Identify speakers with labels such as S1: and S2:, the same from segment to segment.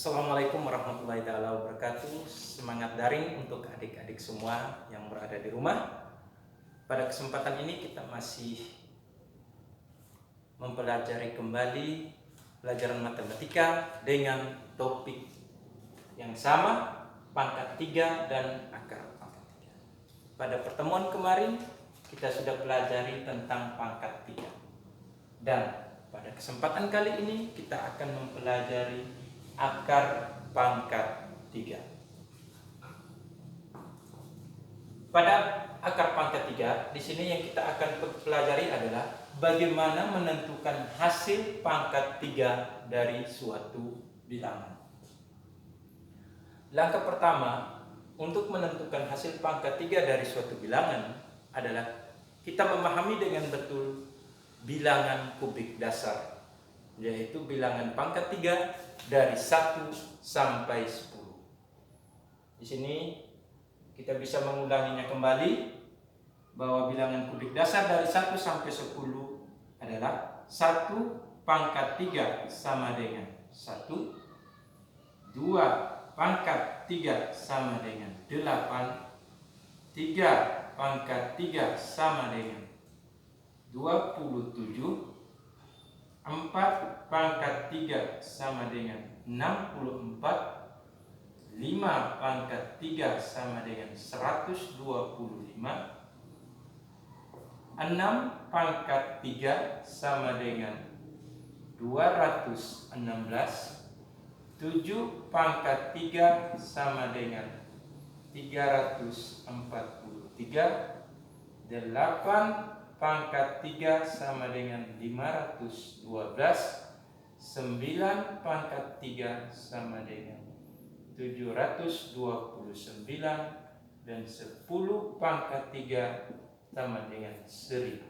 S1: Assalamualaikum warahmatullahi taala wabarakatuh. Semangat daring untuk adik-adik semua yang berada di rumah. Pada kesempatan ini kita masih mempelajari kembali pelajaran matematika dengan topik yang sama, pangkat 3 dan akar pangkat 3. Pada pertemuan kemarin kita sudah pelajari tentang pangkat 3. Dan pada kesempatan kali ini kita akan mempelajari akar pangkat 3. Pada akar pangkat 3, di sini yang kita akan pelajari adalah bagaimana menentukan hasil pangkat 3 dari suatu bilangan. Langkah pertama untuk menentukan hasil pangkat 3 dari suatu bilangan adalah kita memahami dengan betul bilangan kubik dasar, yaitu bilangan pangkat 3 dari 1 sampai 10. Di sini kita bisa mengulanginya kembali bahwa bilangan kubik dasar dari 1 sampai 10 adalah 1 pangkat 3 sama dengan 1, 2 pangkat 3 sama dengan 8, 3 pangkat 3 sama dengan 27, 4 pangkat 3 sama dengan 64, 5 pangkat 3 sama dengan 125, 6 pangkat 3 sama dengan 216, 7 pangkat 3 sama dengan 343, 8 pangkat 3 sama dengan 512, 9 pangkat 3 sama dengan 729, dan 10 pangkat 3 sama dengan 1000.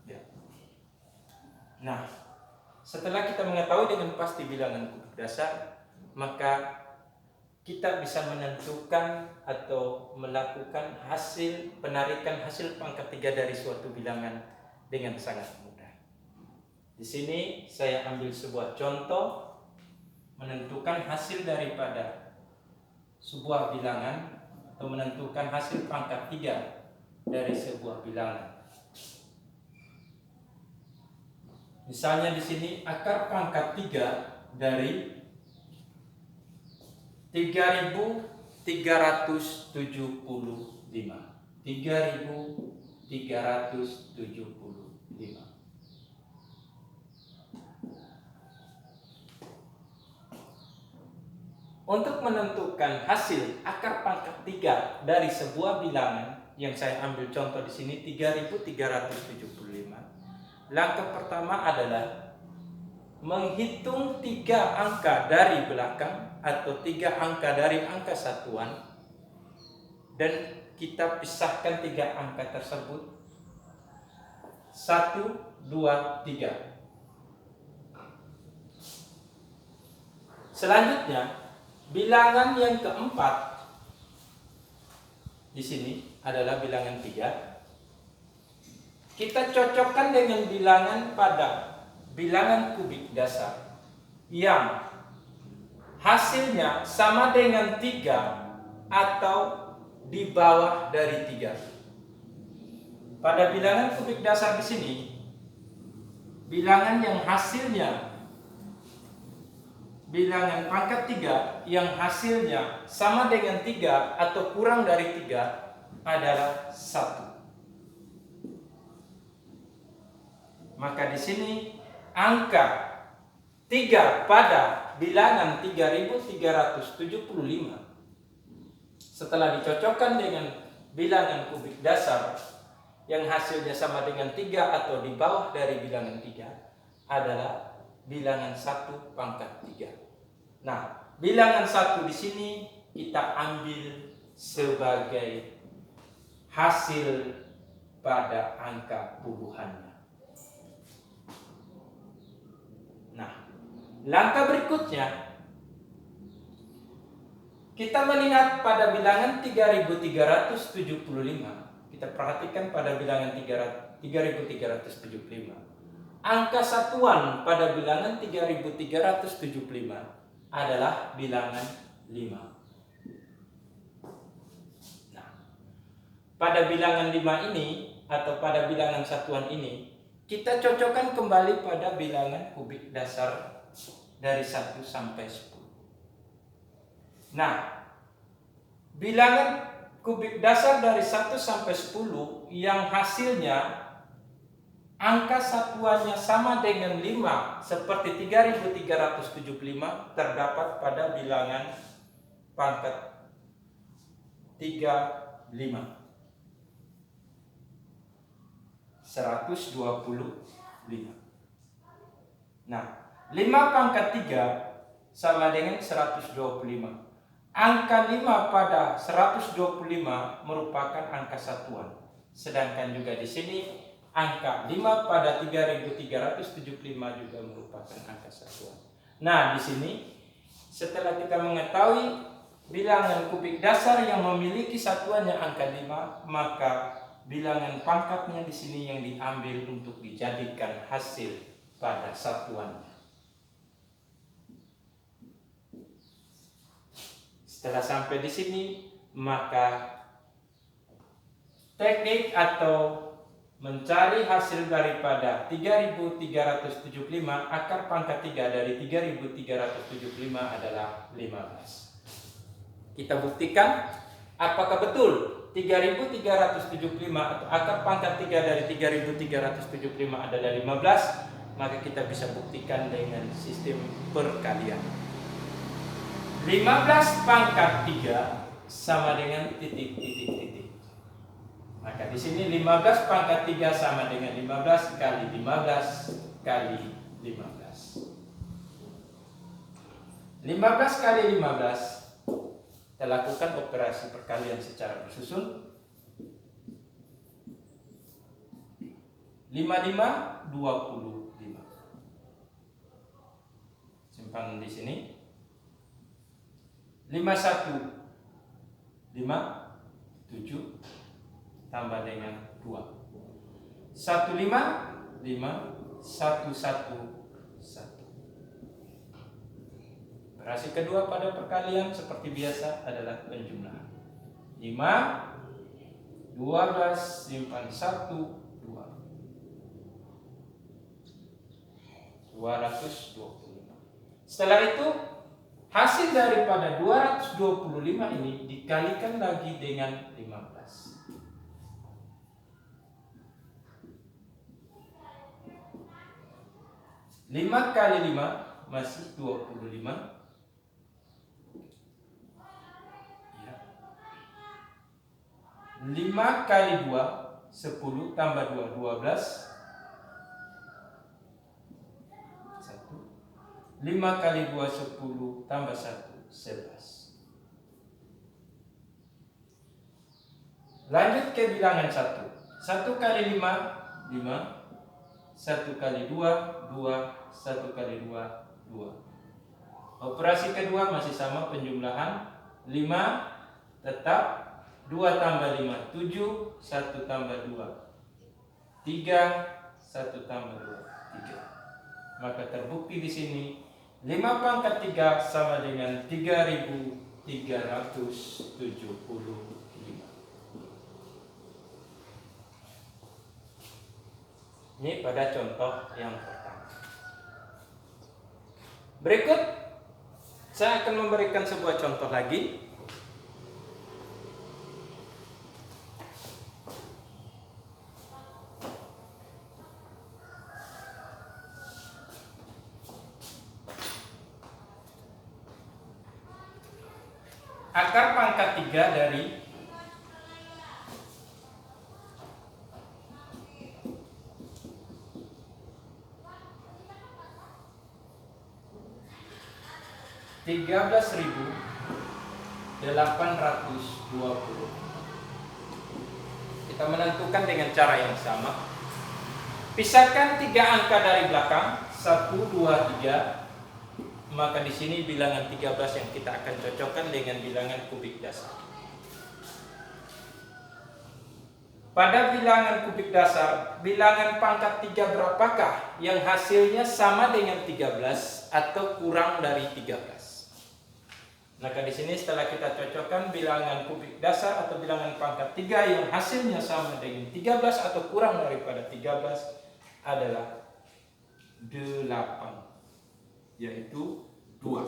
S1: Ya. Nah, setelah kita mengetahui dengan pasti bilangan kubik dasar, maka kita bisa menentukan atau melakukan penarikan hasil pangkat 3 dari suatu bilangan dengan sangat mudah. Di sini saya ambil sebuah contoh menentukan hasil daripada sebuah bilangan atau menentukan hasil pangkat 3 dari sebuah bilangan. Misalnya di sini akar pangkat 3 dari 3.375. Untuk menentukan hasil akar pangkat 3 dari sebuah bilangan yang saya ambil contoh di sini 3.375. Langkah pertama adalah menghitung 3 angka dari belakang atau 3 angka dari angka satuan, dan kita pisahkan 3 angka tersebut 1, 2, 3. Selanjutnya bilangan yang keempat di sini adalah bilangan 3. Kita cocokkan dengan bilangan pada bilangan kubik dasar yang hasilnya sama dengan 3 atau di bawah dari 3. Pada bilangan kubik dasar di sini, bilangan yang hasilnya bilangan pangkat 3 yang hasilnya sama dengan 3 atau kurang dari 3 adalah 1. Maka di sini angka 3 pada bilangan 3.375 setelah dicocokkan dengan bilangan kubik dasar yang hasilnya sama dengan 3 atau di bawah dari bilangan 3 adalah bilangan 1 pangkat 3. Nah, bilangan 1 di sini kita ambil sebagai hasil pada angka puluhannya. Nah, langkah berikutnya kita melihat pada bilangan 3.375. Kita perhatikan pada bilangan 3.375. angka satuan pada bilangan 3375 adalah bilangan 5. Nah, pada bilangan 5 ini atau pada bilangan satuan ini, kita cocokkan kembali pada bilangan kubik dasar dari 1 sampai 10. Nah, bilangan kubik dasar dari 1 sampai 10 yang hasilnya angka satuannya sama dengan 5 seperti 3375 terdapat pada bilangan pangkat 35. 125. Nah, 5 pangkat 3 sama dengan 125. Angka 5 pada 125 merupakan angka satuan. Sedangkan juga di sini angka 5 pada 3375 juga merupakan angka satuan. Nah, di sini setelah kita mengetahui bilangan kubik dasar yang memiliki satuannya angka 5, maka bilangan pangkatnya di sini yang diambil untuk dijadikan hasil pada satuannya. Setelah sampai di sini, maka teknik atau mencari hasil daripada 3375 akar pangkat 3 dari 3375 adalah 15. Kita buktikan apakah betul 3375 atau akar pangkat 3 dari 3375 adalah 15. Maka kita bisa buktikan dengan sistem perkalian. 15 pangkat 3 sama dengan titik. Maka di sini 15 pangkat 3 sama dengan 15 kali 15 kali 15. 15 kali 15. Kita lakukan operasi perkalian secara bersusun. 55 25. Simpan di sini. 51 5 7 tambah dengan 2. 15 5 11 1. Operasi kedua pada perkalian seperti biasa adalah penjumlahan. 5 12 simpan 1 2. 225. Setelah itu hasil daripada 225 ini dikalikan lagi dengan 15. 5 kali 5 masih 25. Ya. 5 kali 2 10 tambah 2 12. 5 kali 2 10 tambah 1 11. Lanjut ke bilangan 1. 1 kali 5 5. 1 kali 2 2. 1 kali 2 2. Operasi kedua masih sama penjumlahan. 5 tetap 2 tambah 5 7. 1 tambah 2 3. 1 tambah 2 3. Maka terbukti di sini 5 pangkat 3 sama dengan 3375. Ini pada contoh yang pertama. Berikut saya akan memberikan sebuah contoh lagi. Akar pangkat 3 dari 13.820. Kita menentukan dengan cara yang sama. Pisahkan 3 angka dari belakang, 1 2 3. Maka di sini bilangan 13 yang kita akan cocokkan dengan bilangan kubik dasar. pada bilangan kubik dasar, bilangan pangkat 3 berapakah yang hasilnya sama dengan 13 atau kurang dari 13? Maka di sini setelah kita cocokkan bilangan kubik dasar atau bilangan pangkat 3 yang hasilnya sama dengan 13 atau kurang daripada 13 adalah 8, yaitu 2.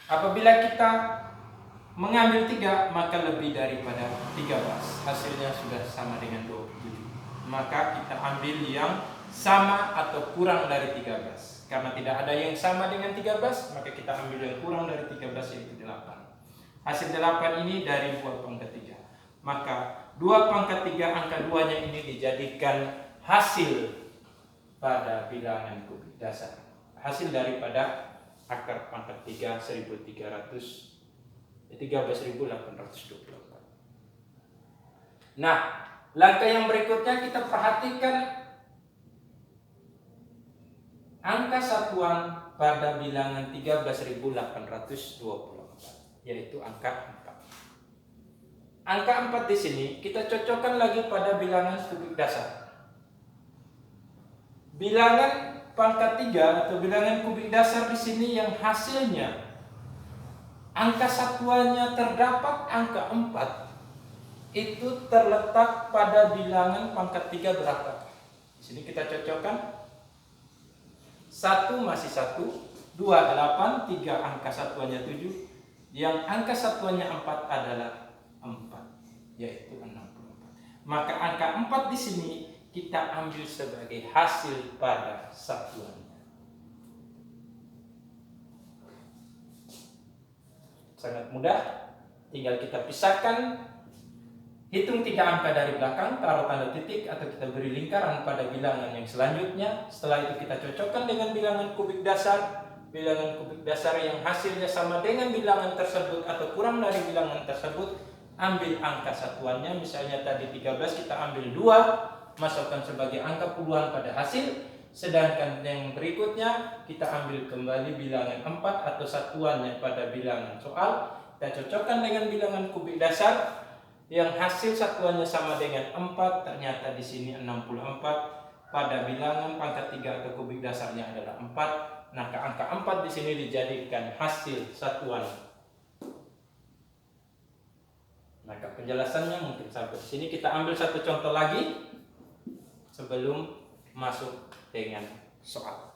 S1: Apabila kita mengambil 3, maka lebih daripada 13. Hasilnya sudah sama dengan 27. Maka kita ambil yang sama atau kurang dari 13. Karena tidak ada yang sama dengan 13, maka kita ambil yang kurang dari 13, yaitu 8. Hasil 8 ini dari 2 pangkat 3. Maka 2 pangkat 3 angka 2-nya ini dijadikan hasil pada bilangan kubik dasar. Hasil daripada akar pangkat 3 13.824. Nah, langkah yang berikutnya kita perhatikan angka satuan pada bilangan 13.824, yaitu angka 4. Angka 4 di sini kita cocokkan lagi pada bilangan kubik dasar. Bilangan pangkat 3 atau bilangan kubik dasar di sini yang hasilnya angka satuannya terdapat angka 4, itu terletak pada bilangan pangkat 3 berapa? Di sini kita cocokkan 1 masih 1, 2 8, 3 angka satuannya 7, yang angka satuannya 4 adalah 4, yaitu 64. Maka angka 4 di sini kita ambil sebagai hasil pada satuannya. Sangat mudah, tinggal kita pisahkan, hitung 3 angka dari belakang, taruh tanda titik atau kita beri lingkaran pada bilangan yang selanjutnya. Setelah itu kita cocokkan dengan bilangan kubik dasar. Bilangan kubik dasar yang hasilnya sama dengan bilangan tersebut atau kurang dari bilangan tersebut, ambil angka satuannya. Misalnya tadi 13, kita ambil 2, masukkan sebagai angka puluhan pada hasil. Sedangkan yang berikutnya kita ambil kembali bilangan 4 atau satuannya pada bilangan soal. Kita cocokkan dengan bilangan kubik dasar yang hasil satuannya sama dengan 4. Ternyata di sini 64. Pada bilangan pangkat 3 atau kubik dasarnya adalah 4. Nah, angka 4 di sini dijadikan hasil satuan. Maka penjelasannya mungkin sampai di sini. Kita ambil satu contoh lagi sebelum masuk dengan soal.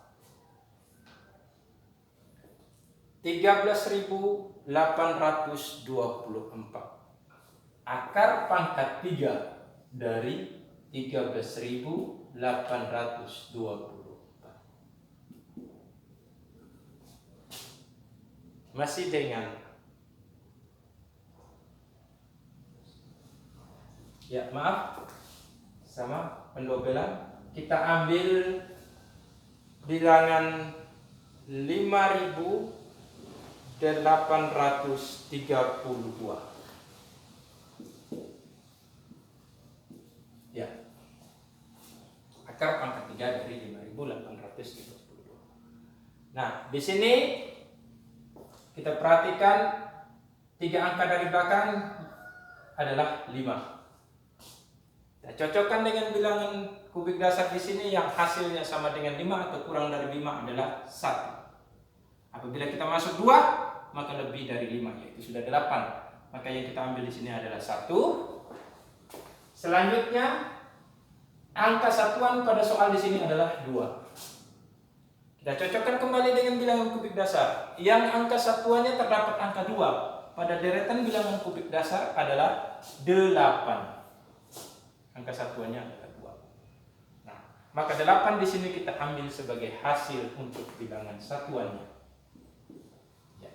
S1: 13.824 akar pangkat 3 dari 13.824. Masih dengan sama pendobelan. Kita ambil bilangan 5.832. Ya. Akar pangkat 3 dari 5.832. Nah, di sini kita perhatikan 3 angka dari belakang adalah 5. Kita cocokkan dengan bilangan kubik dasar di sini yang hasilnya sama dengan 5 atau kurang dari 5 adalah 1. Apabila kita masuk 2, maka lebih dari 5, yaitu sudah 8. Maka yang kita ambil di sini adalah 1. Selanjutnya, angka satuan pada soal di sini adalah 2. Kita cocokkan kembali dengan bilangan kubik dasar yang angka satuannya terdapat angka 2. Pada deretan bilangan kubik dasar adalah 8. Angka satuannya adalah 2. Nah, maka 8 di sini kita ambil sebagai hasil untuk bilangan satuannya. Ya.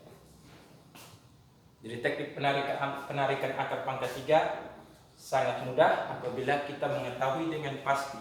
S1: Jadi teknik penarikan akar pangkat 3 sangat mudah apabila kita mengetahui dengan pasti